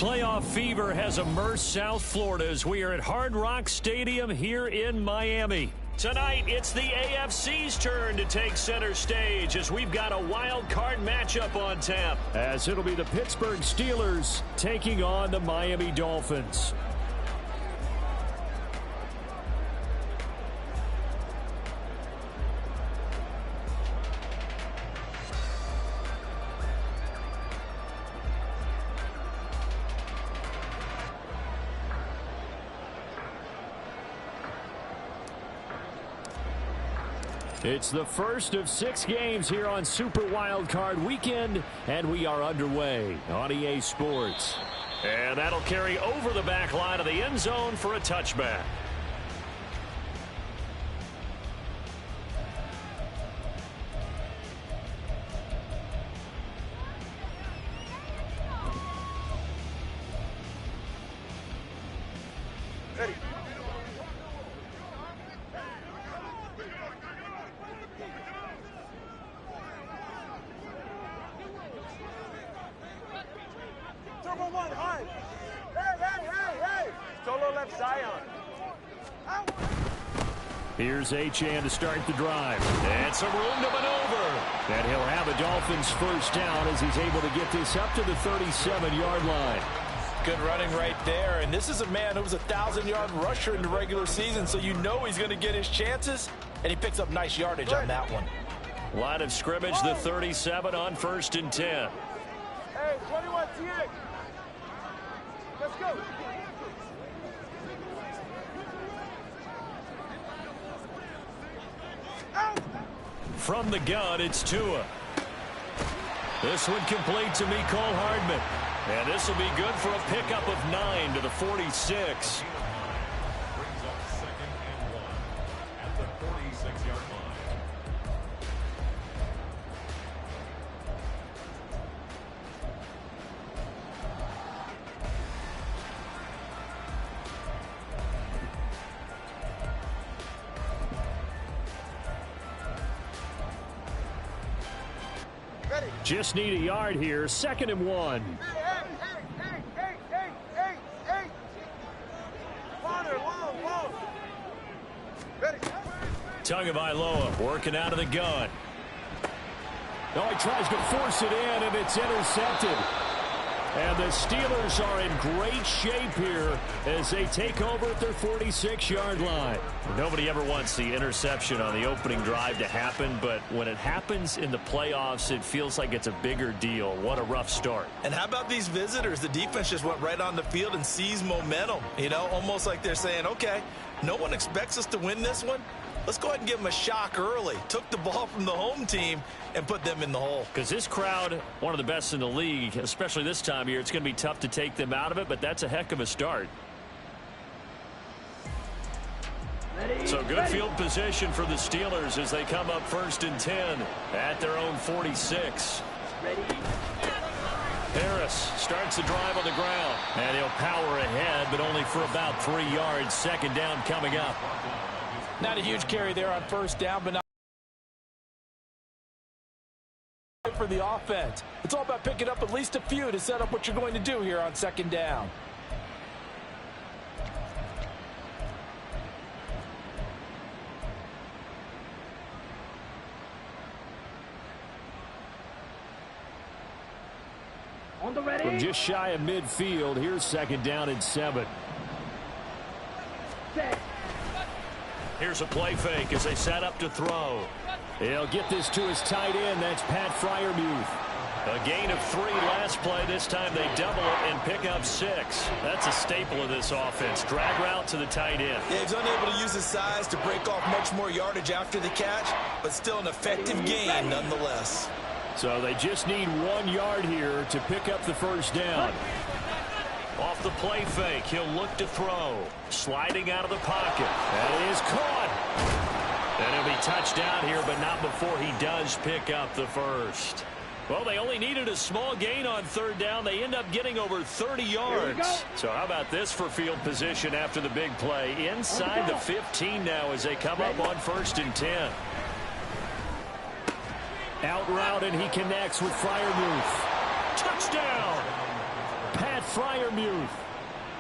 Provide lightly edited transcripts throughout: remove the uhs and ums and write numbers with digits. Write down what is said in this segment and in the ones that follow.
Playoff fever has immersed South Florida as we are at Hard Rock Stadium here in Miami. Tonight, it's the AFC's turn to take center stage as we've got a wild card matchup on tap. As it'll be the Pittsburgh Steelers taking on the Miami Dolphins. It's the first of 6 games here on Super Wildcard Weekend, and we are underway on EA Sports. And that'll carry over the back line of the end zone for a touchback. Ready. Solo left Zion. Here's Achane to start the drive. And some room to maneuver. And he'll have a Dolphins first down as he's able to get this up to the 37-yard line. Good running right there. And this is a man who was a 1,000-yard rusher in the regular season, so you know he's going to get his chances. And he picks up nice yardage on that one. Line of scrimmage, the 37 on 1st and 10. Hey, 21 TX. Let's go. From the gun, it's Tua. This one complete to Mecole Hardman. And this will be good for a pickup of 9 to the 46. Brings up 2nd and 1 at the 46-yard line. Just need a yard here. 2nd and 1. Hey. Father, long. Ready. Tagovailoa working out of the gun. Oh, he tries to force it in, and it's intercepted. And the Steelers are in great shape here as they take over at their 46-yard line. Nobody ever wants the interception on the opening drive to happen, but when it happens in the playoffs, it feels like it's a bigger deal. What a rough start. And how about these visitors? The defense just went right on the field and seized momentum. You know, almost like they're saying, okay, no one expects us to win this one. Let's go ahead and give them a shock early. Took the ball from the home team and put them in the hole. Because this crowd, one of the best in the league, especially this time of year, it's going to be tough to take them out of it, but that's a heck of a start. So good field position for the Steelers as they come up 1st and 10 at their own 46. Harris starts the drive on the ground, and he'll power ahead, but only for about 3 yards. 2nd down coming up. Not a huge carry there on 1st down, but not for the offense. It's all about picking up at least a few to set up what you're going to do here on 2nd down. From just shy of midfield, here's 2nd down and 7. Here's a play fake as they set up to throw. He'll get this to his tight end. That's Pat Freiermuth. A gain of 3 last play. This time they double it and pick up 6. That's a staple of this offense. Drag route to the tight end. Yeah, he's unable to use his size to break off much more yardage after the catch, but still an effective gain nonetheless. So they just need 1 yard here to pick up the 1st down. Off the play fake, he'll look to throw. Sliding out of the pocket. That is caught. And he'll be touched down here, but not before he does pick up the 1st. Well, they only needed a small gain on 3rd down. They end up getting over 30 yards. So how about this for field position after the big play? Inside the 15 now as they come up on 1st and 10. Out route, and he connects with Freiermuth. Touchdown! Pat Freiermuth.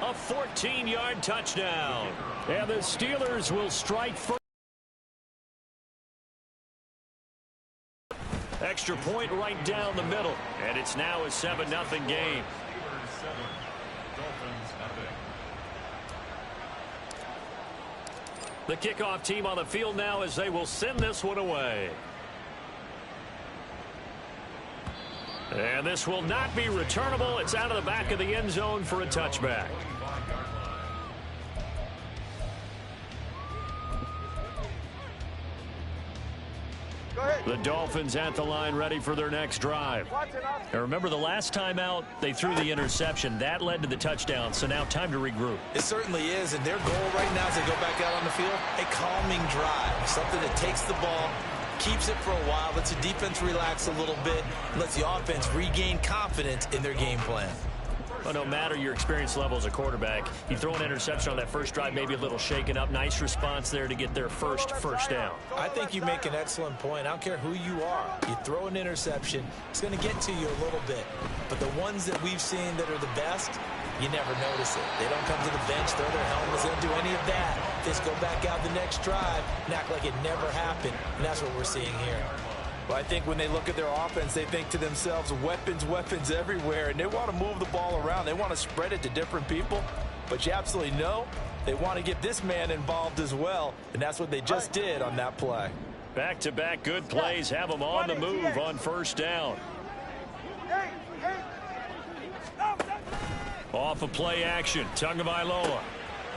A 14-yard touchdown. And the Steelers will strike first. Extra point right down the middle. And it's now a 7-0 game. The kickoff team on the field now as they will send this one away. And this will not be returnable. It's out of the back of the end zone for a touchback. The Dolphins at the line ready for their next drive. And remember, the last time out, they threw the interception. That led to the touchdown, so now time to regroup. It certainly is, and their goal right now as they go back out on the field, a calming drive, something that takes the ball, keeps it for a while, lets the defense relax a little bit, and lets the offense regain confidence in their game plan. Well, no matter your experience level as a quarterback, you throw an interception on that first drive, maybe a little shaken up. Nice response there to get their first down. I think you make an excellent point. I don't care who you are. You throw an interception, it's going to get to you a little bit. But the ones that we've seen that are the best, you never notice it. They don't come to the bench, throw their helmets, they don't do any of that. They just go back out the next drive and act like it never happened. And that's what we're seeing here. Well, I think when they look at their offense, they think to themselves, weapons, weapons everywhere, and they want to move the ball around. They want to spread it to different people, but you absolutely know they want to get this man involved as well, and that's what they just did on that play. Back-to-back good plays have them on the move on first down. Off of play action, Tagovailoa.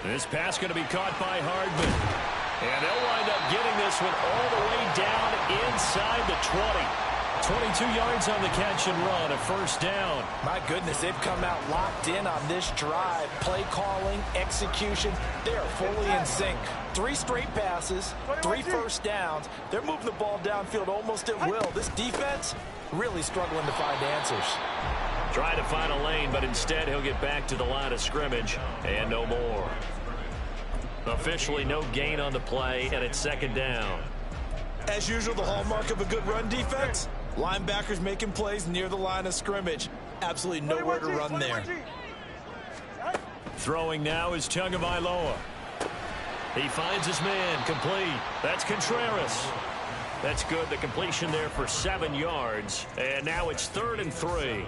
This pass going to be caught by Hardman. And they'll wind up getting this one all the way down inside the 20. 22 yards on the catch and run, a first down. My goodness, they've come out locked in on this drive. Play calling, execution, they are fully in sync. 3 straight passes, 3 first downs. They're moving the ball downfield almost at will. This defense really struggling to find answers. Try to find a lane, but instead he'll get back to the line of scrimmage and no more. Officially no gain on the play, and it's second down. As usual, the hallmark of a good run defense, linebackers making plays near the line of scrimmage. Absolutely nowhere to run there. Throwing now is Tagovailoa. He finds his man, complete. That's Contreras. That's good, the completion there for 7 yards, and now it's 3rd and 3.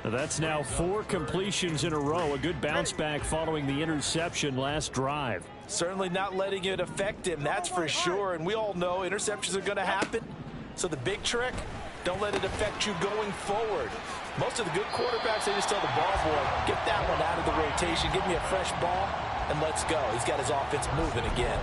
That's now 4 completions in a row. A good bounce back following the interception last drive. Certainly not letting it affect him, that's for sure. And we all know interceptions are going to happen. So the big trick, don't let it affect you going forward. Most of the good quarterbacks, they just tell the ball boy, get that one out of the rotation, give me a fresh ball, and let's go. He's got his offense moving again.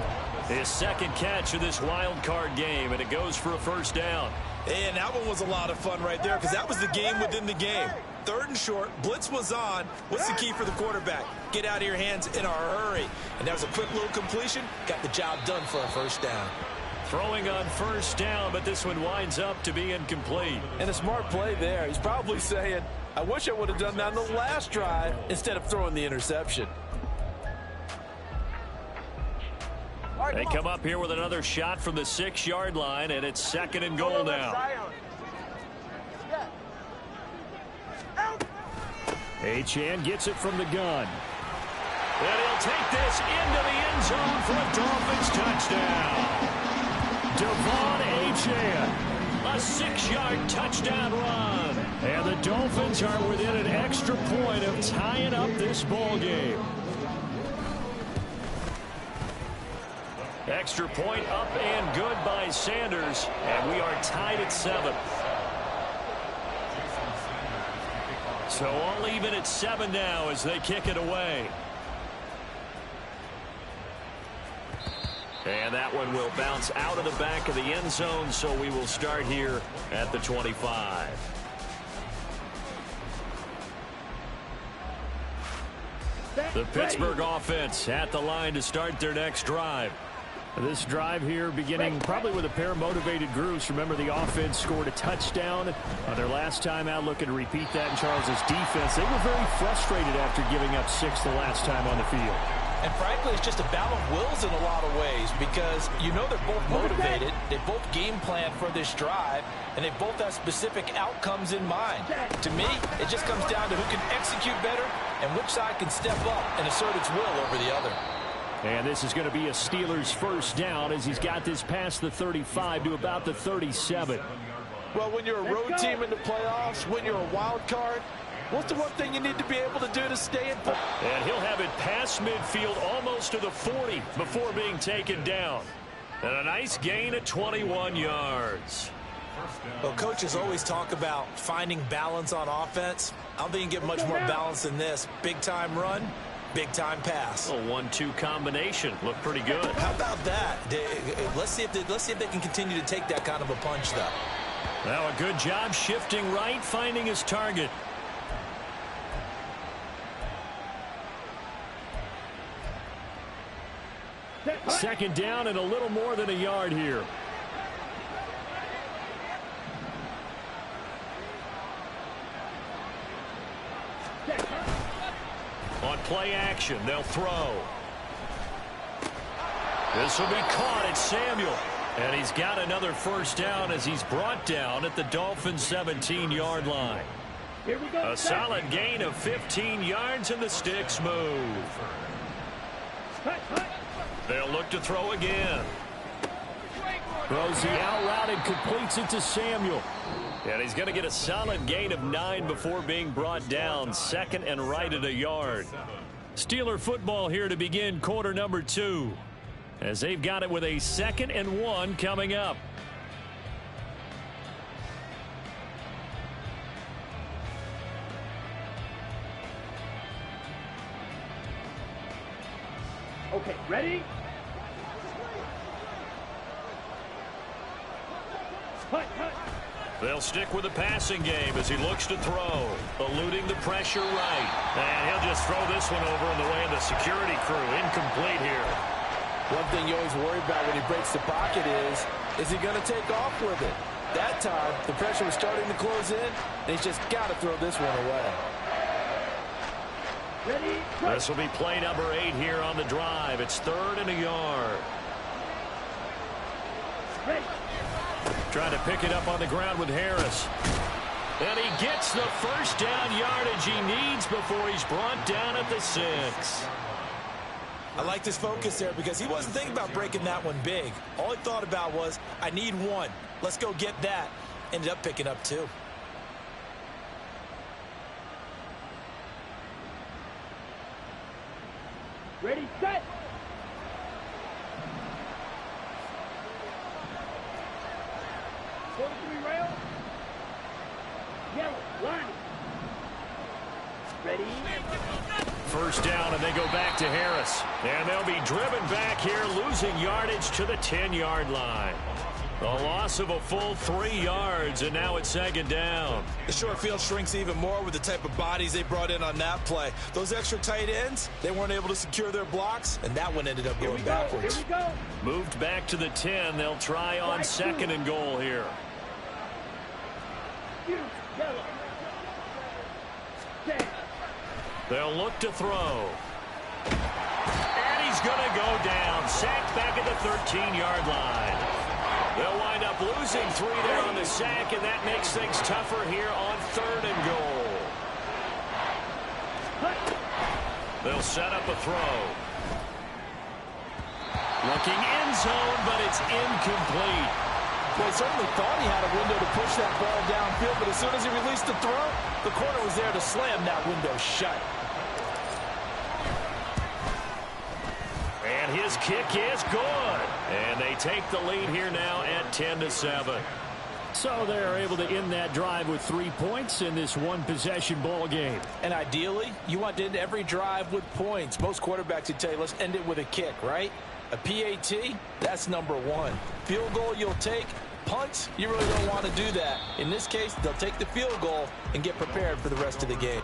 His second catch of this wild card game, and it goes for a first down. And that one was a lot of fun right there because that was the game within the game. 3rd and short, blitz was on. What's the key for the quarterback? Get out of your hands in a hurry. And that was a quick little completion. Got the job done for a first down. Throwing on first down, but this one winds up to be incomplete. And a smart play there. He's probably saying, I wish I would have done that on the last drive instead of throwing the interception. They come up here with another shot from the 6-yard line, and it's 2nd and goal now. Achane gets it from the gun. And he'll take this into the end zone for a Dolphins touchdown. Devon Achane, a 6-yard touchdown run. And the Dolphins are within an extra point of tying up this ball game. Extra point up and good by Sanders, and we are tied at 7. So all even at 7 now as they kick it away. And that one will bounce out of the back of the end zone, so we will start here at the 25. The Pittsburgh offense at the line to start their next drive. This drive here beginning probably with a pair of motivated groups. Remember, the offense scored a touchdown on their last time out, looking to repeat that in Charles's defense. They were very frustrated after giving up 6 the last time on the field. And frankly, it's just a battle of wills in a lot of ways because you know they're both motivated. They both game plan for this drive, and they both have specific outcomes in mind. To me, it just comes down to who can execute better and which side can step up and assert its will over the other. And this is going to be a Steelers first down as he's got this past the 35 to about the 37. Well, when you're a road team in the playoffs, when you're a wild card, what's the one thing you need to be able to do to stay in? And he'll have it past midfield almost to the 40 before being taken down. And a nice gain of 21 yards. Well, coaches always talk about finding balance on offense. I don't think you can get much more balance than this. Big-time run, big-time pass. A 1-2 combination. Looked pretty good. How about that? Let's see if they can continue to take that kind of a punch, though. Now a good job shifting right, finding his target. Second down and a little more than a yard here. On play action, they'll throw. This will be caught. It's Samuel. And he's got another first down as he's brought down at the Dolphins' 17-yard line. A solid gain of 15 yards and the sticks move. They'll look to throw again. Throws the out route and completes it to Samuel. And he's going to get a solid gain of 9 before being brought down. Second and right at a yard. Steeler football here to begin quarter number 2. As they've got it with a 2nd and 1 coming up. Okay, ready? They'll stick with the passing game as he looks to throw. Eluding the pressure right. And he'll just throw this one over in the way of the security crew. Incomplete here. One thing you always worry about when he breaks the pocket is he going to take off with it? That time, the pressure was starting to close in, and he's just got to throw this one away. This will be play number 8 here on the drive. It's 3rd and a yard. Trying to pick it up on the ground with Harris. And he gets the first down yardage he needs before he's brought down at the 6. I like this focus there because he wasn't thinking about breaking that one big. All he thought about was, I need 1. Let's go get that. Ended up picking up 2. Ready, set. Go to 3 rail. Yellow, line. Ready. First down, and they go back to Harris. And they'll be driven back here, losing yardage to the 10-yard line. A loss of a full 3 yards, and now it's 2nd down. The short field shrinks even more with the type of bodies they brought in on that play. Those extra tight ends, they weren't able to secure their blocks, and that one ended up going backwards. Here we go. Moved back to the 10. They'll try on 2nd and goal here. Yellow. Set. They'll look to throw. And he's going to go down. Sacked back at the 13-yard line. They'll wind up losing 3 there on the sack, and that makes things tougher here on 3rd and goal. They'll set up a throw. Looking end zone, but it's incomplete. Well, he certainly thought he had a window to push that ball downfield, but as soon as he released the throw, the corner was there to slam that window shut. And his kick is good. And they take the lead here now at 10-7. So they're able to end that drive with 3 points in this one-possession ball game. And ideally, you want to end every drive with points. Most quarterbacks would tell you, let's end it with a kick, right? A PAT, that's number 1. Field goal you'll take. Punts, you really don't want to do that. In this case, they'll take the field goal and get prepared for the rest of the game.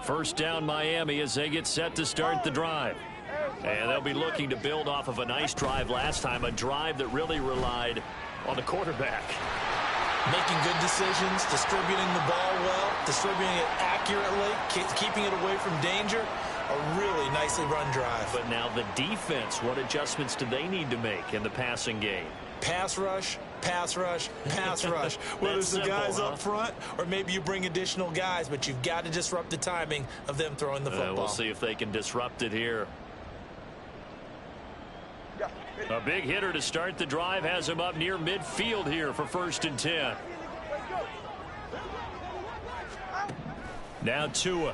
First down Miami as they get set to start the drive. And they'll be looking to build off of a nice drive last time, a drive that really relied on the quarterback. Making good decisions, distributing the ball well, distributing it accurately, keeping it away from danger. A really nicely run drive. But now the defense, what adjustments do they need to make in the passing game? Pass rush, pass rush, pass rush. Whether it's the guys up front or maybe you bring additional guys, but you've got to disrupt the timing of them throwing the football. We'll see if they can disrupt it here. A big hitter to start the drive has him up near midfield here for 1st and 10. Now Tua.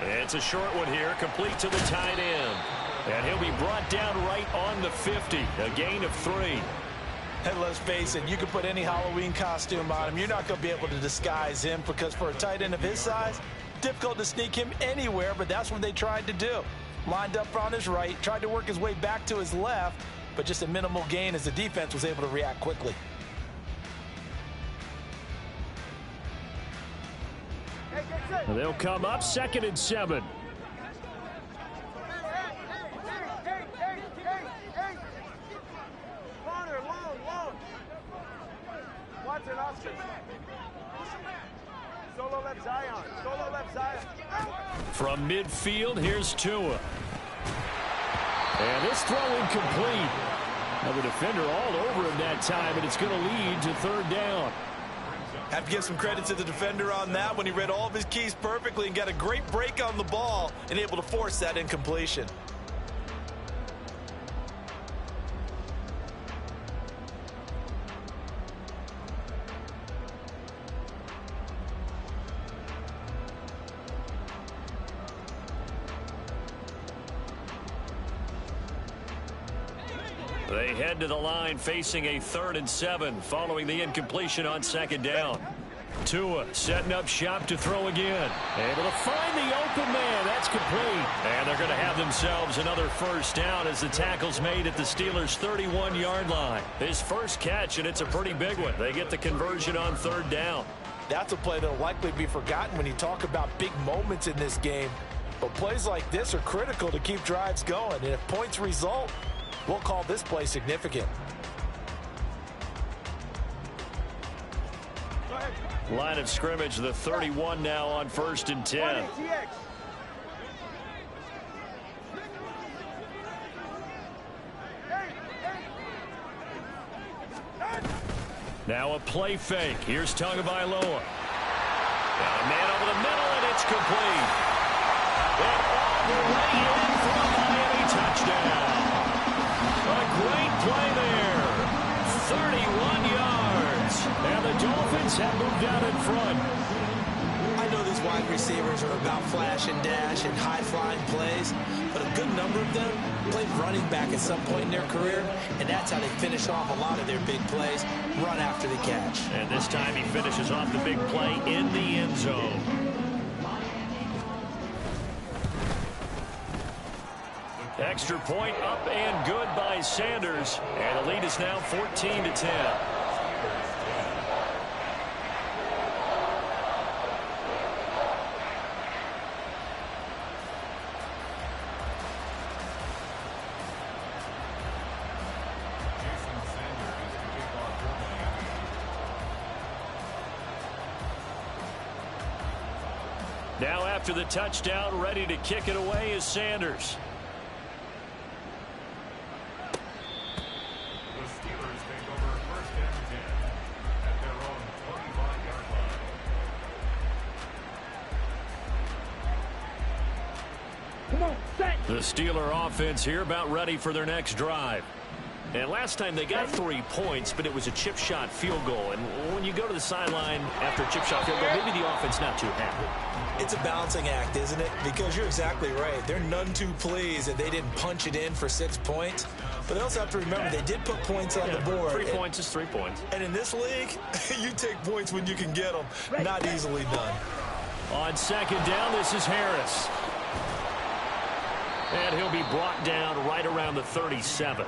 It's a short one here, complete to the tight end. And he'll be brought down right on the 50, a gain of 3. And let's face it, you can put any Halloween costume on him. You're not going to be able to disguise him because for a tight end of his size, difficult to sneak him anywhere, but that's what they tried to do. Lined up on his right, tried to work his way back to his left, but just a minimal gain as the defense was able to react quickly. They'll come up 2nd and 7. Corner, long. Watson, Oscar. Solo left Zion. From midfield, here's Tua. And this throw incomplete. Now the defender all over him that time, and it's going to lead to 3rd down. Have to give some credit to the defender on that when he read all of his keys perfectly and got a great break on the ball and able to force that incompletion. They head to the line facing a 3rd and 7 following the incompletion on 2nd down. Tua setting up shop to throw again. Able to find the open man. That's complete. And they're going to have themselves another 1st down as the tackle's made at the Steelers' 31-yard line. His first catch, and it's a pretty big one. They get the conversion on 3rd down. That's a play that will likely be forgotten when you talk about big moments in this game. But plays like this are critical to keep drives going. And if points result, we'll call this play significant. Line of scrimmage, the 31 now on 1st and 10. Now a play fake. Here's Tagovailoa. Got a man over the middle, and it's complete. And all the way in for a Miami touchdown. A great play there. 31 yards. And the Dolphins have moved out in front. I know these wide receivers are about flash and dash and high-flying plays, but a good number of them played running back at some point in their career, and that's how they finish off a lot of their big plays, run after the catch. And this time he finishes off the big play in the end zone. Extra point up and good by Sanders, and the lead is now 14-10. Now after the touchdown, ready to kick it away is Sanders. The Steelers take over 1st and 10 at their own 25-yard line. Come on, set. The Steeler offense here about ready for their next drive. And last time they got 3 points, but it was a chip shot field goal. And when you go to the sideline after a chip shot field goal, maybe the offense not too happy. It's a balancing act, isn't it? Because you're exactly right. They're none too pleased that they didn't punch it in for 6 points. But they also have to remember they did put points on the board. 3 points is 3 points. And in this league, you take points when you can get them. Not easily done. On 2nd down, this is Harris. And he'll be brought down right around the 37.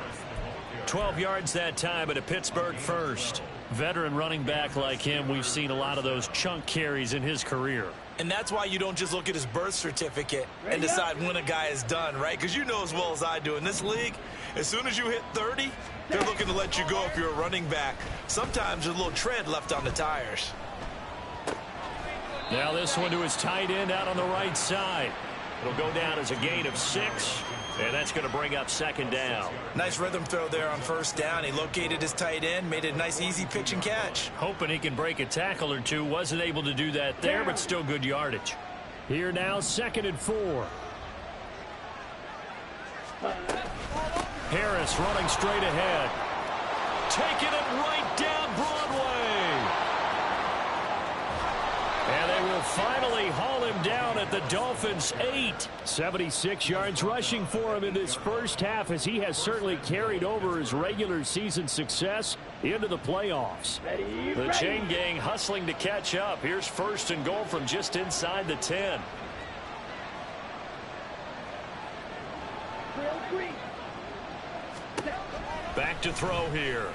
12 yards that time, but a Pittsburgh first. Veteran running back like him, we've seen a lot of those chunk carries in his career. And that's why you don't just look at his birth certificate and decide when a guy is done, right? Because you know as well as I do, in this league, as soon as you hit 30, they're looking to let you go if you're a running back. Sometimes there's a little tread left on the tires. Now this one to his tight end out on the right side. It'll go down as a gain of 6, and that's going to bring up second down. Nice rhythm throw there on first down. He located his tight end, made it a nice easy pitch and catch. Hoping he can break a tackle or two. Wasn't able to do that there, but still good yardage. Here now, 2nd and 4. Harris running straight ahead. Taking it right down Broadway. And they will finally haul him down at the Dolphins' 8. 76 yards rushing for him in this first half, as he has certainly carried over his regular season success into the playoffs. The chain gang hustling to catch up. Here's 1st and goal from just inside the 10. Back to throw here.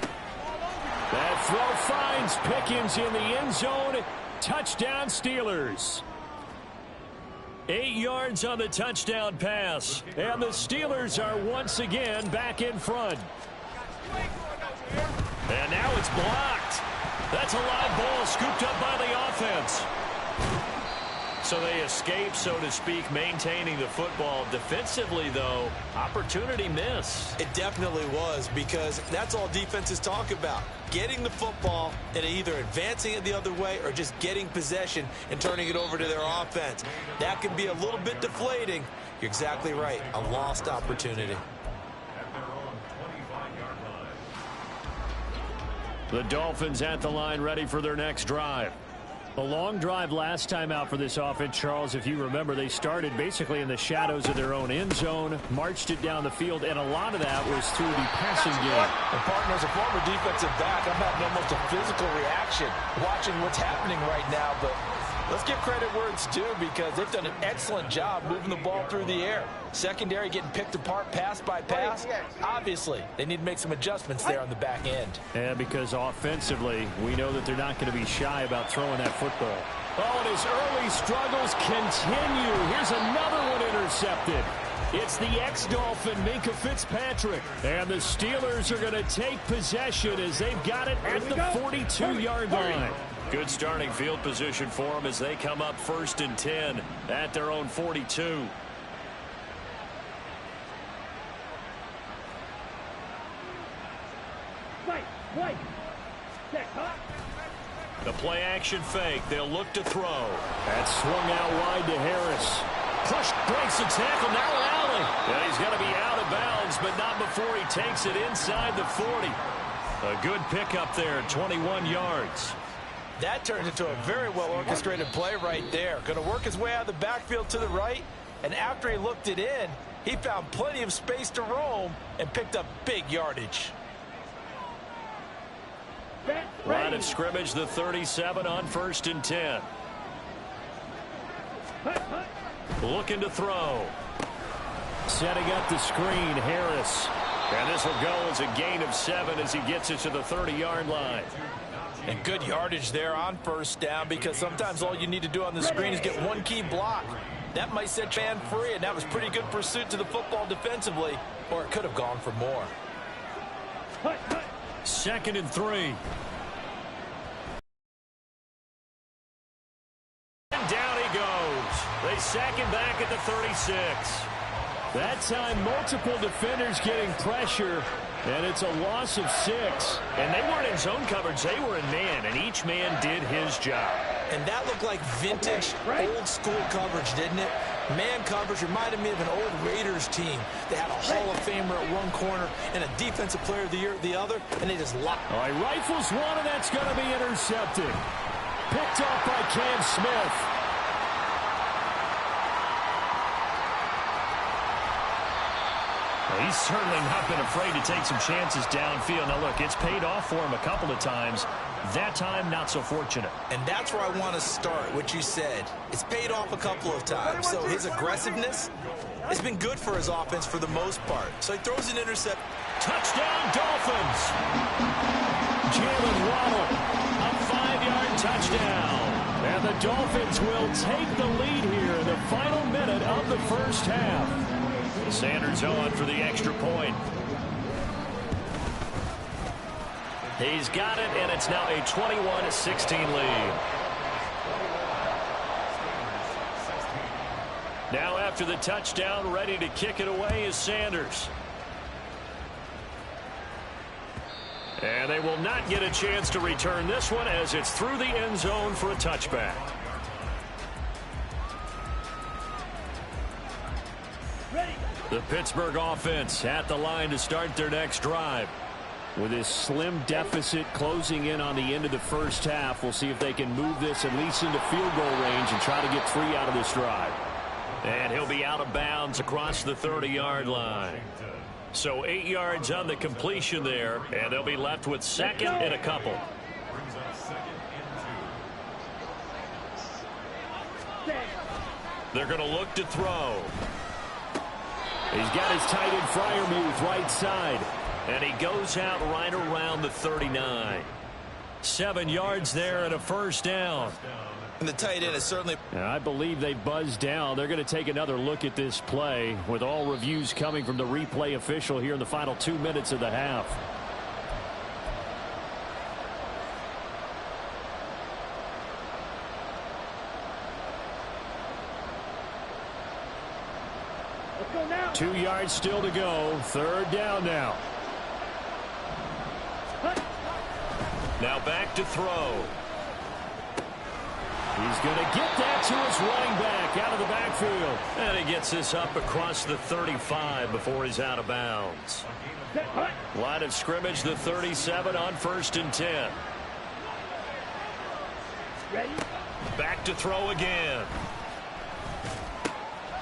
That throw finds Pickens in the end zone. Touchdown Steelers. 8 yards on the touchdown pass. And the Steelers are once again back in front. And now it's blocked. That's a live ball scooped up by the offense. So they escape, so to speak, maintaining the football. Defensively, though, opportunity miss. It definitely was, because that's all defenses talk about. Getting the football and either advancing it the other way or just getting possession and turning it over to their offense. That can be a little bit deflating. You're exactly right. A lost opportunity. The Dolphins at the line, ready for their next drive. A long drive last time out for this offense, Charles. If you remember, they started basically in the shadows of their own end zone, marched it down the field, and a lot of that was through the passing game. And partner, as a former defensive back, I'm having almost a physical reaction watching what's happening right now. But let's give credit where it's due, because they've done an excellent job moving the ball through the air. Secondary getting picked apart pass by pass. Obviously, they need to make some adjustments there on the back end. And because offensively, we know that they're not going to be shy about throwing that football. Oh, and his early struggles continue. Here's another one intercepted. It's the ex-Dolphin, Minkah Fitzpatrick. And the Steelers are going to take possession as they've got it at the 42-yard line. Good starting field position for them as they come up 1st and 10 at their own 42. The play action fake. They'll look to throw. That's swung out wide to Harris. Push, breaks the tackle. Now Allen. Yeah, he's got to be out of bounds, but not before he takes it inside the 40. A good pickup there, 21 yards. That turns into a very well-orchestrated play right there. Going to work his way out of the backfield to the right, and after he looked it in, he found plenty of space to roam and picked up big yardage. Line of scrimmage, the 37 on 1st and 10. Looking to throw. Setting up the screen, Harris. And this will go as a gain of 7 as he gets it to the 30-yard line. And good yardage there on 1st down, because sometimes all you need to do on the screen is get one key block. That might set your man free, and that was pretty good pursuit to the football defensively, or it could have gone for more. 2nd and 3. And down he goes. They sack him back at the 36. That time, multiple defenders getting pressure, and it's a loss of 6. And they weren't in zone coverage. They were in man, and each man did his job. And that looked like vintage, old-school coverage, didn't it? Man coverage reminded me of an old Raiders team. They had a Hall of Famer at one corner and a Defensive Player of the Year at the other, and they just locked. All right, rifles one, and that's going to be intercepted. Picked off by Cam Smith. He's certainly not been afraid to take some chances downfield. Now, look, it's paid off for him a couple of times. That time, not so fortunate. And that's where I want to start, what you said. It's paid off a couple of times. So his aggressiveness has been good for his offense for the most part. So he throws an intercept. Touchdown, Dolphins. Jalen Waddle, a 5-yard touchdown. And the Dolphins will take the lead here in the final minute of the first half. Sanders on for the extra point. He's got it, and it's now a 21-16 lead. Now after the touchdown, ready to kick it away is Sanders. And they will not get a chance to return this one as it's through the end zone for a touchback. The Pittsburgh offense at the line to start their next drive. With this slim deficit closing in on the end of the first half, we'll see if they can move this at least into field goal range and try to get 3 out of this drive. And he'll be out of bounds across the 30-yard line. So 8 yards on the completion there, and they'll be left with second and a couple. Brings up 2nd and 2. They're going to look to throw. He's got his tight end Freiermuth right side. And he goes out right around the 39. 7 yards there and a first down. And the tight end is certainly... I believe they buzzed down. They're going to take another look at this play with all reviews coming from the replay official here in the final 2 minutes of the half. Let's go now. 2 yards still to go. Third down now. Now back to throw. He's going to get that to his running back out of the backfield. And he gets this up across the 35 before he's out of bounds. Line of scrimmage, the 37 on 1st and 10. Ready? Back to throw again.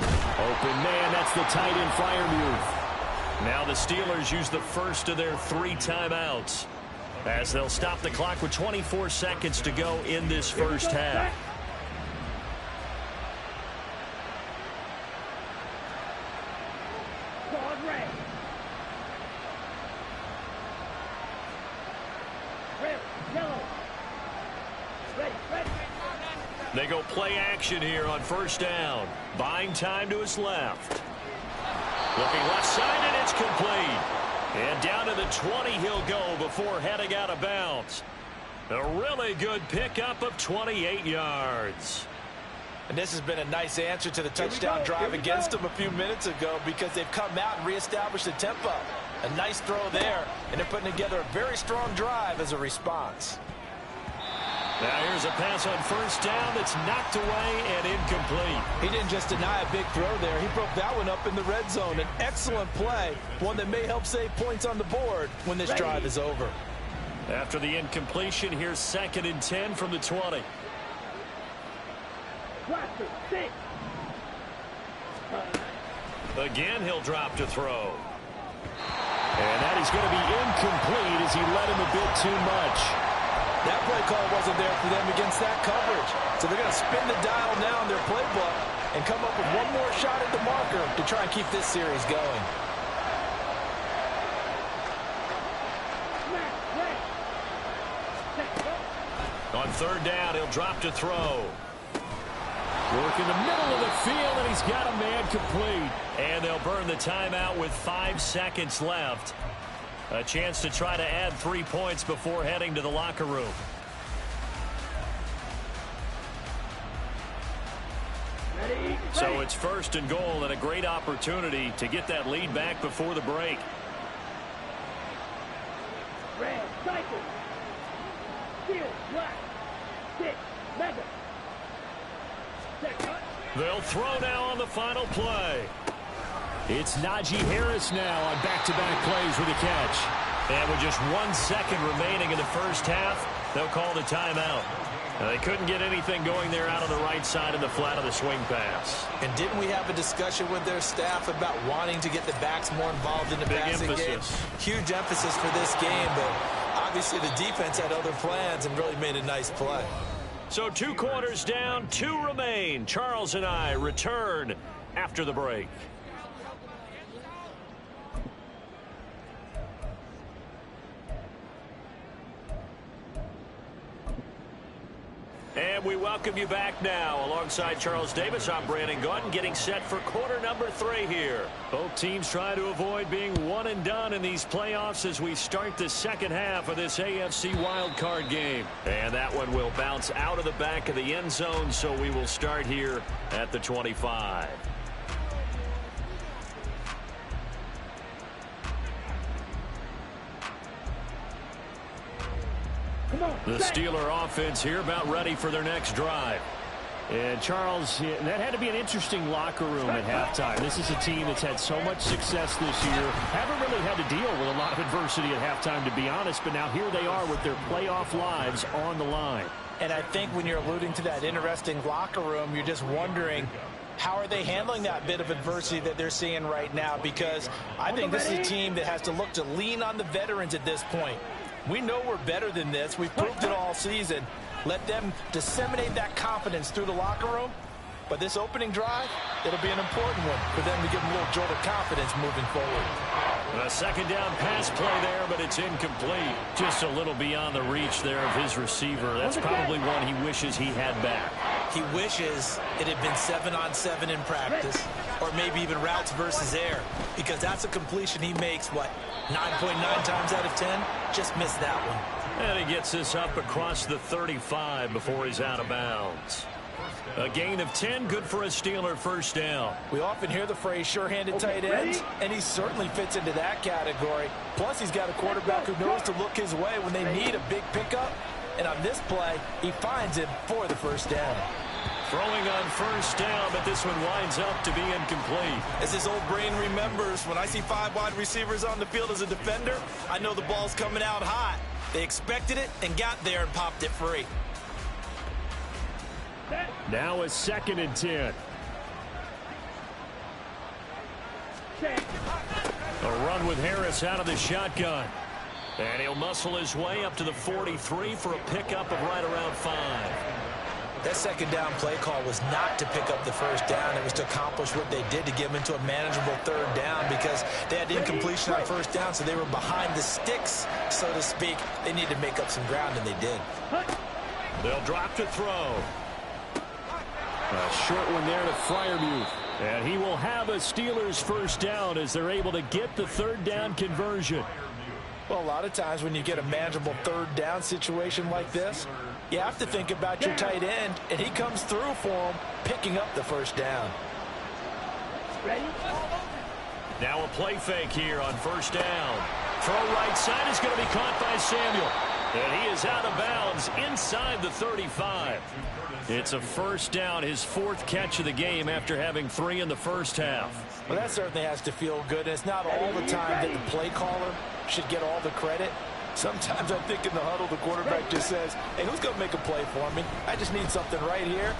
Open man, that's the tight end Freiermuth. Now the Steelers use the first of their 3 timeouts, as they'll stop the clock with 24 seconds to go in this first half. Guard red. Red, yellow. Ready, ready. They go play action here on first down. Buying time to his left. Looking left side, and it's complete. And down to the 20 he'll go before heading out of bounds. A really good pickup of 28 yards. And this has been a nice answer to the touchdown drive against them a few minutes ago, because they've come out and reestablished the tempo. A nice throw there, and they're putting together a very strong drive as a response. Now here's a pass on first down that's knocked away and incomplete. He didn't just deny a big throw there. He broke that one up in the red zone. An excellent play, one that may help save points on the board when this drive is over. After the incompletion, here's 2nd and 10 from the 20. Blaster, 6. Again, he'll drop to throw. And that is going to be incomplete as he led him a bit too much. That play call wasn't there for them against that coverage. So they're going to spin the dial now in their playbook and come up with one more shot at the marker to try and keep this series going. On 3rd down, he'll drop to throw. Work in the middle of the field, and he's got a man complete. And they'll burn the timeout with 5 seconds left. A chance to try to add 3 points before heading to the locker room. Ready, So it's 1st and goal, and a great opportunity to get that lead back before the break. red, cycle. Steel, black. 6, mega. Set, cut. They'll throw now on the final play. It's Najee Harris now on back-to-back plays with a catch. And with just 1 second remaining in the first half, they'll call the timeout. Now, they couldn't get anything going there out on the right side of the flat of the swing pass. And didn't we have a discussion with their staff about wanting to get the backs more involved in the passing game? Huge emphasis for this game, but obviously the defense had other plans and really made a nice play. So 2 quarters down, 2 remain. Charles and I return after the break. And we welcome you back now. Alongside Charles Davis, I'm Brandon Gaudin, getting set for quarter number 3 here. Both teams try to avoid being one and done in these playoffs as we start the second half of this AFC Wildcard game. And that one will bounce out of the back of the end zone, so we will start here at the 25. The Steeler offense here about ready for their next drive. And Charles, that had to be an interesting locker room at halftime. This is a team that's had so much success this year. Haven't really had to deal with a lot of adversity at halftime, to be honest. But now here they are with their playoff lives on the line. And I think when you're alluding to that interesting locker room, you're just wondering, how are they handling that bit of adversity that they're seeing right now? Because I think this is a team that has to look to lean on the veterans at this point. We know we're better than this. We've proved it all season. Let them disseminate that confidence through the locker room. But this opening drive, it'll be an important one for them to give them a little jolt of confidence moving forward. A second down pass play there, but it's incomplete. Just a little beyond the reach there of his receiver. That's probably one he wishes he had back. He wishes it had been 7-on-7 in practice, or maybe even routes versus air, because that's a completion he makes, 9.9 times out of 10? Just missed that one. And he gets this up across the 35 before he's out of bounds. A gain of 10, good for a Steeler first down. We often hear the phrase sure-handed tight ends, and he certainly fits into that category. Plus, he's got a quarterback who knows to look his way when they need a big pickup. And on this play, he finds him for the first down. Throwing on first down, but this one winds up to be incomplete. As his old brain remembers, when I see 5 wide receivers on the field as a defender, I know the ball's coming out hot. They expected it and got there and popped it free. Now a 2nd and 10. A run with Harris out of the shotgun. And he'll muscle his way up to the 43 for a pickup of right around 5. That second down play call was not to pick up the first down. It was to accomplish what they did to get them into a manageable 3rd down, because they had incompletion on first down, so they were behind the sticks, so to speak. They needed to make up some ground, and they did. They'll drop to throw. A short one there to Freiermuth. And he will have a Steelers first down as they're able to get the 3rd down conversion. Well, a lot of times when you get a manageable 3rd down situation like this, you have to think about your tight end, and he comes through for him, picking up the first down. Ready? Now a play fake here on first down. Throw right side is going to be caught by Samuel. And he is out of bounds inside the 35. It's a first down, his 4th catch of the game after having 3 in the first half. Well, that certainly has to feel good. And it's not all the time that the play caller should get all the credit. Sometimes I think in the huddle, the quarterback just says, hey, who's going to make a play for me? I just need something right here.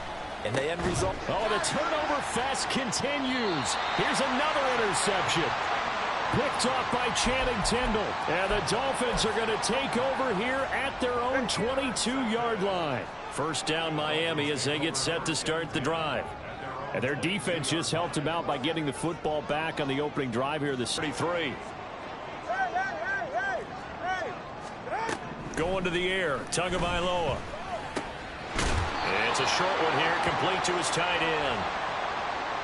And the end result. Oh, the turnover fest continues. Here's another interception. Picked off by Channing Tindall. And the Dolphins are going to take over here at their own 22-yard line. First down Miami as they get set to start the drive. And their defense just helped them out by getting the football back on the opening drive here. The 33. Going to the air. Tagovailoa. It's a short one here, complete to his tight end.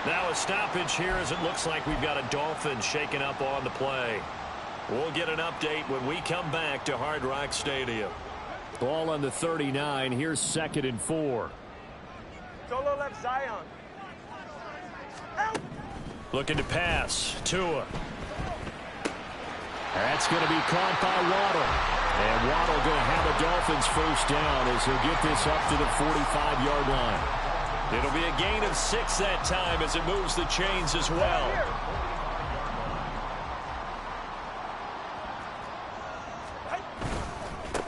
Now a stoppage here as it looks like we've got a Dolphin shaking up on the play. We'll get an update when we come back to Hard Rock Stadium. Ball on the 39. Here's 2nd and 4. Solo left Zion. Help! Looking to pass. Tua. That's going to be caught by Waddle. And Waddle going to have a Dolphins first down as he'll get this up to the 45-yard line. It'll be a gain of 6 that time as it moves the chains as well.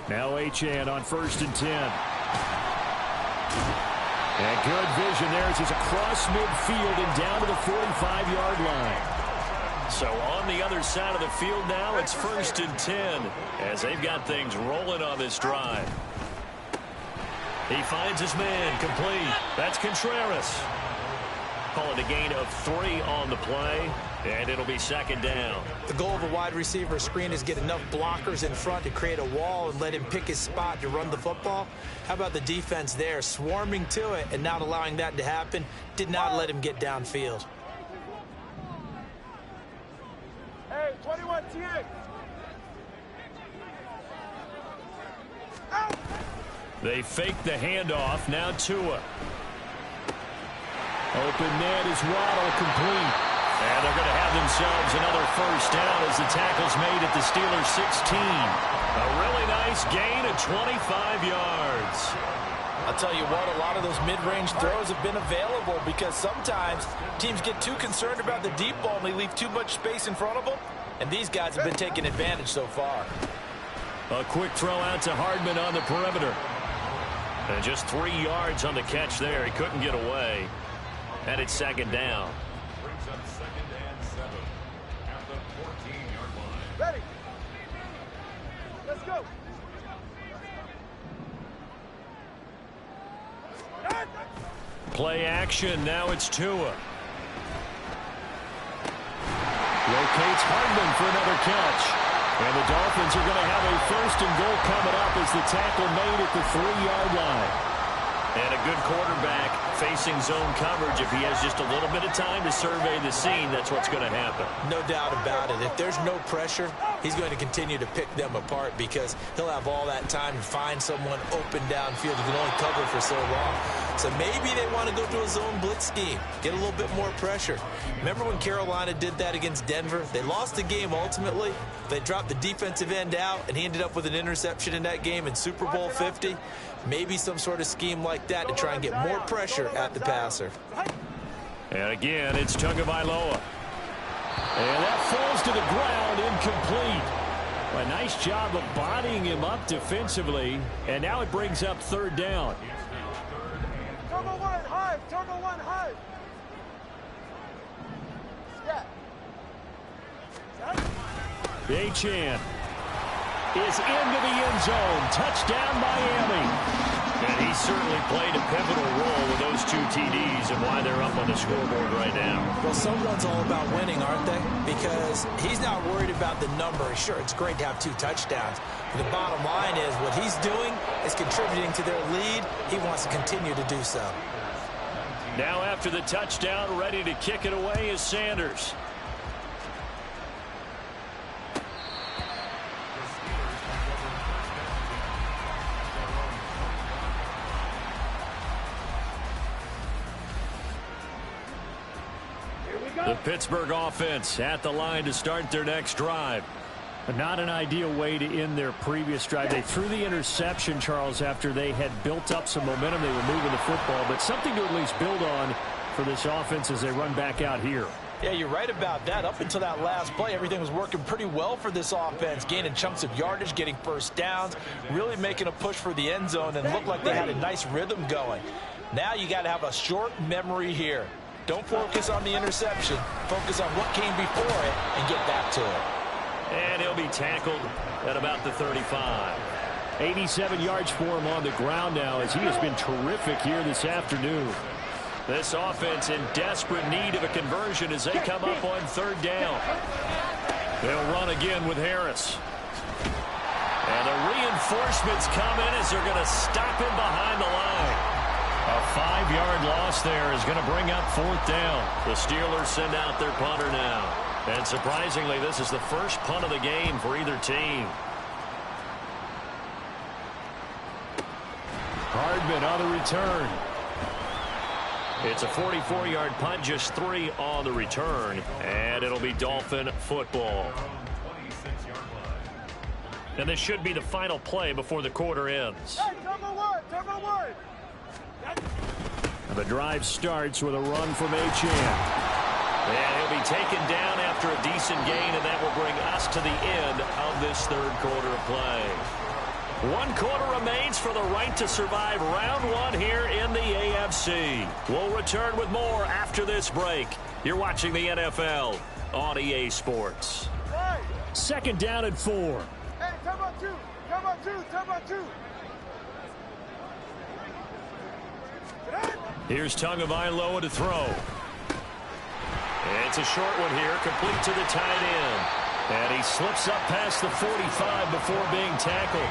Now Achane on 1st and 10. And good vision there as he's across midfield and down to the 45-yard line. So on the other side of the field now, it's 1st and 10 as they've got things rolling on this drive. He finds his man, complete. That's Contreras. call it a gain of 3 on the play, and it'll be second down. The goal of a wide receiver screen is get enough blockers in front to create a wall and let him pick his spot to run the football. How about the defense there, swarming to it and not allowing that to happen? Did not let him get downfield. Hey, 21 TA. Out. They fake the handoff. Now Tua. Open net is Waddle, complete. And they're going to have themselves another first down as the tackle's made at the Steelers' 16. A really nice gain of 25 yards. I'll tell you what, a lot of those mid-range throws have been available because sometimes teams get too concerned about the deep ball and they leave too much space in front of them. And these guys have been taking advantage so far. A quick throw out to Hardman on the perimeter. And just 3 yards on the catch there. He couldn't get away. And it's second down. Brings up second and 7 at the 14-yard line. Ready. Let's go. Play action. Now it's Tua. Rotates Hardman for another catch. And the Dolphins are going to have a first and goal coming up as the tackle made at the 3-yard line. And a good quarterback facing zone coverage. If he has just a little bit of time to survey the scene, that's what's going to happen. No doubt about it. If there's no pressure, he's going to continue to pick them apart because he'll have all that time to find someone open downfield. He can only cover for so long. So maybe they want to go to a zone blitz scheme, get a little bit more pressure. Remember when Carolina did that against Denver? They lost the game ultimately. They dropped the defensive end out, and he ended up with an interception in that game in Super Bowl 50. Maybe some sort of scheme like that to try and get more pressure at the passer. And again, it's Tagovailoa. And that falls to the ground, incomplete. A nice job of bodying him up defensively. And now it brings up third down. Turbo 1 high. Turbo 1 high. Achane is into the end zone. Touchdown, Miami. And he certainly played a pivotal role with those 2 TDs and why they're up on the scoreboard right now. Well, someone's all about winning, aren't they? Because he's not worried about the number. Sure, it's great to have 2 touchdowns. But the bottom line is what he's doing is contributing to their lead. He wants to continue to do so. Now after the touchdown, ready to kick it away is Sanders. The Pittsburgh offense at the line to start their next drive. Not an ideal way to end their previous drive. They threw the interception, Charles, after they had built up some momentum. They were moving the football, but something to at least build on for this offense as they run back out here. Yeah, you're right about that. Up until that last play, everything was working pretty well for this offense, gaining chunks of yardage, getting first downs, really making a push for the end zone, and looked like they had a nice rhythm going. Now you got to have a short memory here. Don't focus on the interception. Focus on what came before it and get back to it. And he'll be tackled at about the 35. 87 yards for him on the ground now as he has been terrific here this afternoon. This offense in desperate need of a conversion as they come up on third down. They'll run again with Harris. And the reinforcements come in as they're going to stop him behind the line. A 5-yard loss there is going to bring up fourth down. The Steelers send out their punter now. And surprisingly, this is the first punt of the game for either team. Hardman on the return. It's a 44-yard punt, just 3 on the return. And it'll be Dolphin football. And this should be the final play before the quarter ends. Hey, turbo 1. Turbo 1. The drive starts with a run from Achane. And he'll be taken down after a decent gain, and that will bring us to the end of this third quarter of play. 1 quarter remains for the right to survive round 1 here in the AFC. We'll return with more after this break. You're watching the NFL on EA Sports. Hey. Second down and 4. Hey, turbo 2. Turbo 2. Turbo 2. Here's Tagovailoa to throw. And it's a short one here, complete to the tight end. And he slips up past the 45 before being tackled.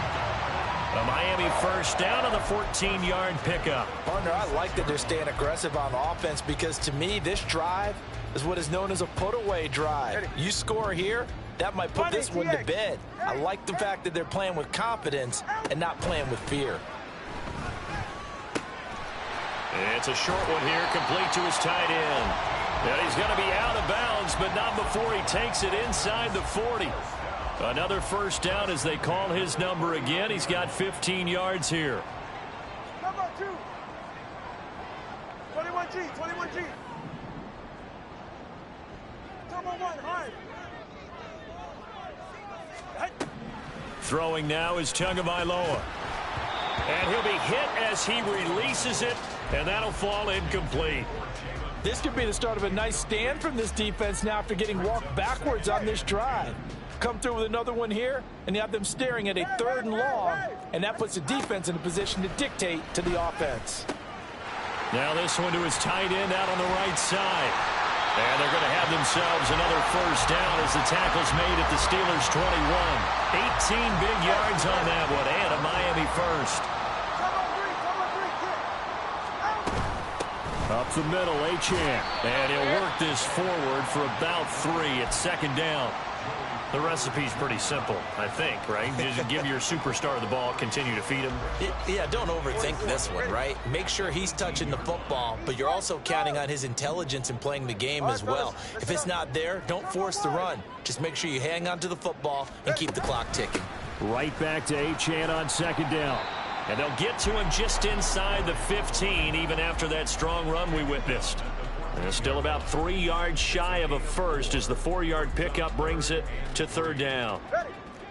A Miami first down on the 14-yard pickup. Partner, I like that they're staying aggressive on offense because to me, this drive is what is known as a put-away drive. You score here, that might put this one to bed. I like the fact that they're playing with confidence and not playing with fear. It's a short one here, complete to his tight end. And he's going to be out of bounds, but not before he takes it inside the 40. Another first down as they call his number again. He's got 15 yards here. Number 2. 21G, 21G. Number 1, high. Throwing now is Tagovailoa. And he'll be hit as he releases it, and that'll fall incomplete. This could be the start of a nice stand from this defense now after getting walked backwards on this drive. Come through with another one here, and you have them staring at a 3rd and long, and that puts the defense in a position to dictate to the offense. Now this one to his tight end out on the right side. And they're going to have themselves another first down as the tackle's made at the Steelers' 21. 18 big yards on that one, and a Miami first. Up the middle, Achane. And he'll work this forward for about 3 at 2nd down. The recipe's pretty simple, I think, right? Just give your superstar the ball, continue to feed him. Yeah, don't overthink this one, right? Make sure he's touching the football, but you're also counting on his intelligence in playing the game as well. If it's not there, don't force the run. Just make sure you hang on to the football and keep the clock ticking. Right back to Achane on 2nd down. And they'll get to him just inside the 15, even after that strong run we witnessed. And still about 3 yards shy of a first as the 4-yard pickup brings it to 3rd down.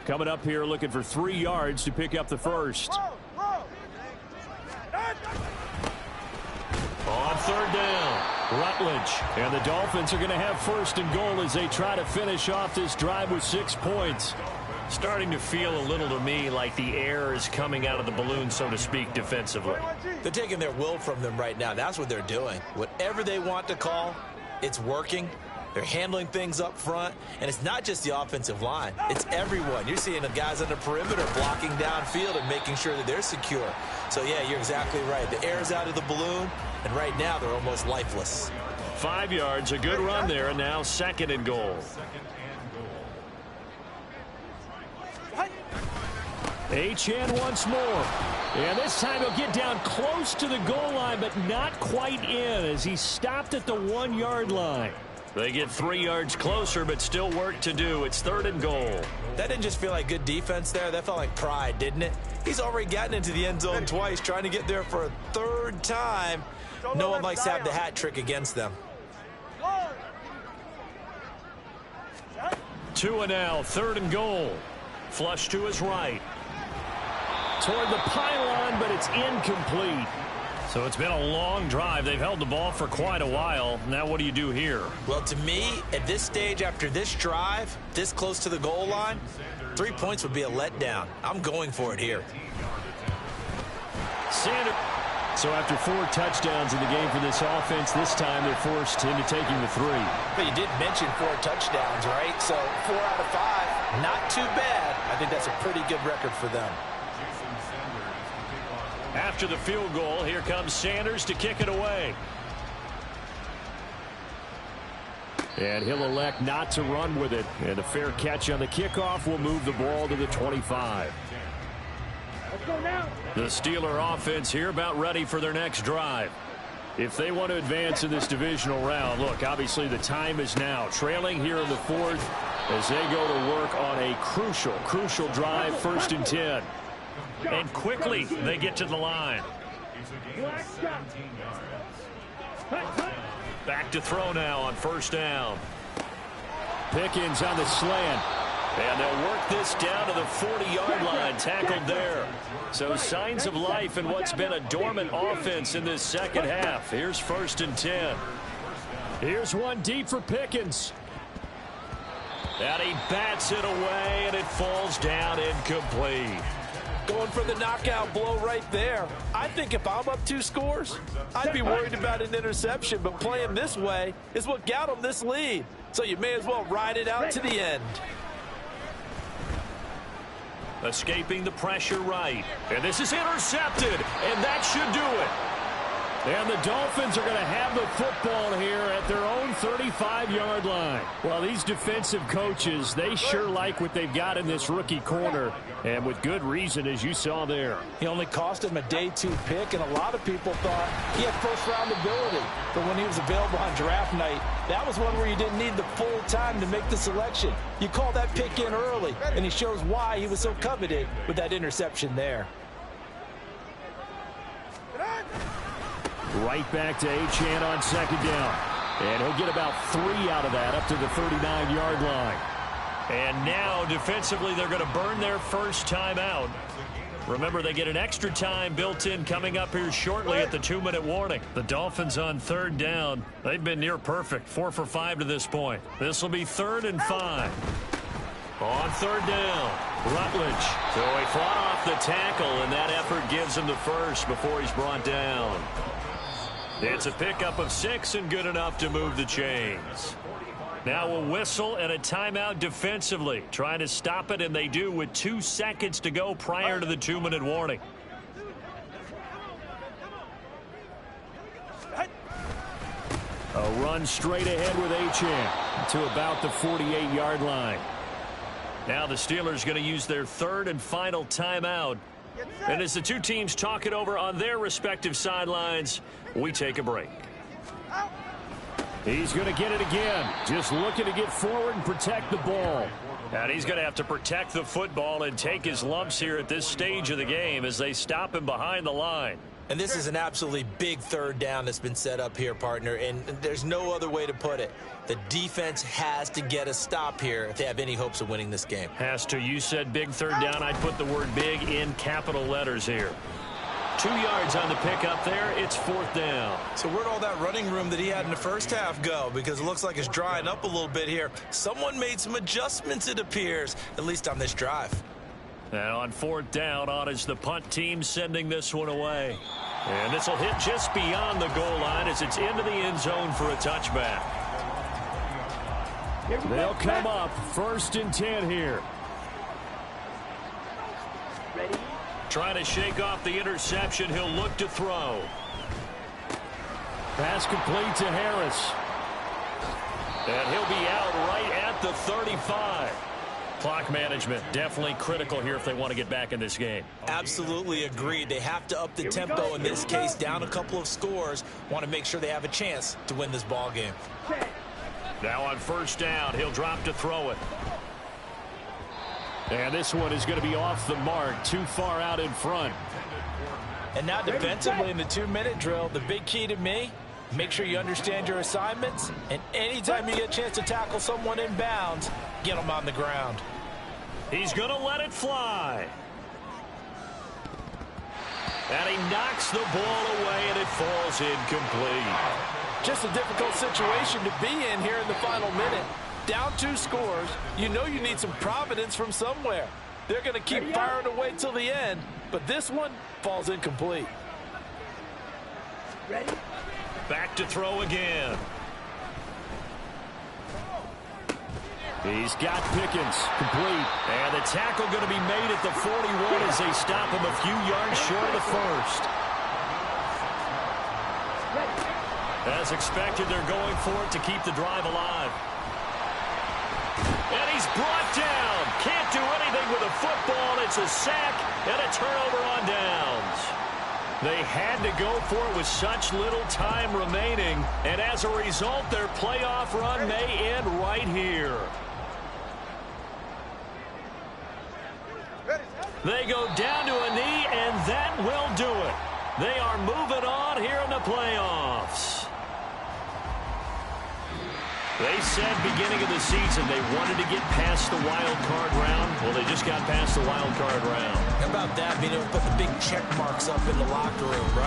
Coming up here looking for 3 yards to pick up the first. On 3rd down, Rutledge. And the Dolphins are going to have 1st and goal as they try to finish off this drive with 6 points. Starting to feel a little to me like the air is coming out of the balloon, so to speak, defensively. They're taking their will from them right now. That's what they're doing. Whatever they want to call, it's working. They're handling things up front, and it's not just the offensive line. It's everyone. You're seeing the guys on the perimeter blocking downfield and making sure that they're secure. So, yeah, you're exactly right. The air is out of the balloon, and right now they're almost lifeless. 5 yards, a good run there, and now 2nd and goal. Achane once more. And this time he'll get down close to the goal line, but not quite in as he stopped at the 1-yard line. They get 3 yards closer, but still work to do. It's 3rd and goal. That didn't just feel like good defense there. That felt like pride, didn't it? He's already gotten into the end zone twice, trying to get there for a 3rd time. No one likes to have the hat trick against them. 2 and now, 3rd and goal. Flush to his right. Toward the pylon, but it's incomplete. So it's been a long drive. They've held the ball for quite a while. Now what do you do here? Well, to me, at this stage, after this drive, this close to the goal line, 3 points would be a letdown. I'm going for it here. Sanders. So after 4 touchdowns in the game for this offense, this time they're forced into taking the 3. But you did mention 4 touchdowns, right? So 4 out of 5, not too bad. I think that's a pretty good record for them. After the field goal, here comes Sanders to kick it away. And he'll elect not to run with it. And a fair catch on the kickoff will move the ball to the 25. Let's go now. The Steeler offense here about ready for their next drive. If they want to advance in this divisional round, look, obviously the time is now. Trailing here in the 4th as they go to work on a crucial drive, 1st and 10. And quickly they get to the line. Back to throw now on 1st down. Pickens on the slant. And they'll work this down to the 40-yard line, tackled there. So signs of life in what's been a dormant offense in this second half. Here's 1st and 10. Here's one deep for Pickens. And he bats it away, and it falls down incomplete. Going for the knockout blow right there. I think if I'm up 2 scores, I'd be worried about an interception, but playing this way is what got him this lead. So you may as well ride it out to the end. Escaping the pressure right. And this is intercepted, and that should do it. And the Dolphins are going to have the football here at their own 35-yard line. Well, these defensive coaches, they sure like what they've got in this rookie corner, and with good reason, as you saw there. He only cost him a day 2 pick, and a lot of people thought he had first-round ability. But when he was available on draft night, that was one where you didn't need the full time to make the selection. You call that pick in early, and he shows why he was so coveted with that interception there. Right back to Achane on 2nd down. And he'll get about 3 out of that up to the 39-yard line. And now, defensively, they're going to burn their first timeout. Remember, they get an extra time built in coming up here shortly at the 2-minute warning. The Dolphins on 3rd down. They've been near perfect, 4 for 5 to this point. This will be 3rd and 5. On 3rd down, Rutledge. So he fought off the tackle, and that effort gives him the first before he's brought down. It's a pickup of 6 and good enough to move the chains. Now a whistle and a timeout defensively. Trying to stop it, and they do with 2 seconds to go prior to the 2-minute warning. A run straight ahead with Achane to about the 48-yard line. Now the Steelers going to use their 3rd and final timeout. And as the 2 teams talk it over on their respective sidelines, we take a break. He's going to get it again. Just looking to get forward and protect the ball. And he's going to have to protect the football and take his lumps here at this stage of the game as they stop him behind the line. And this is an absolutely big 3rd down that's been set up here, partner, and there's no other way to put it. The defense has to get a stop here if they have any hopes of winning this game. Has to. You said big 3rd down. I'd put the word big in capital letters here. 2 yards on the pickup there. It's 4th down. So where'd all that running room that he had in the first half go? Because it looks like it's drying up a little bit here. Someone made some adjustments, it appears, at least on this drive. Now on 4th down, on is the punt team sending this one away. And this will hit just beyond the goal line as it's into the end zone for a touchback. They'll come up 1st and 10 here. Ready? Trying to shake off the interception. He'll look to throw. Pass complete to Harris. And he'll be out right at the 35. Clock management definitely critical here if they want to get back in this game. Absolutely agreed. They have to up the tempo in this case, down a couple of scores. Want to make sure they have a chance to win this ball game. Now on 1st down, he'll drop to throw it. And this one is going to be off the mark, too far out in front. And now defensively in the 2-minute drill, the big key to me, make sure you understand your assignments, and anytime you get a chance to tackle someone in bounds, get them on the ground. He's going to let it fly. And he knocks the ball away, and it falls incomplete. Just a difficult situation to be in here in the final minute. Down 2 scores, you know you need some providence from somewhere. They're going to keep firing away till the end, but this one falls incomplete. Ready? Back to throw again. He's got Pickens complete. And the tackle going to be made at the 41 as they stop him a few yards short of the first. As expected, they're going for it to keep the drive alive. And he's brought down. Can't do anything with a football. It's a sack and a turnover on downs. They had to go for it with such little time remaining. And as a result, their playoff run may end right here. They go down to a knee, and that will do it. They are moving on here in the playoffs. They said beginning of the season they wanted to get past the wild card round. Well, they just got past the wild card round. How about that, being able to put the big check marks up in the locker room, right?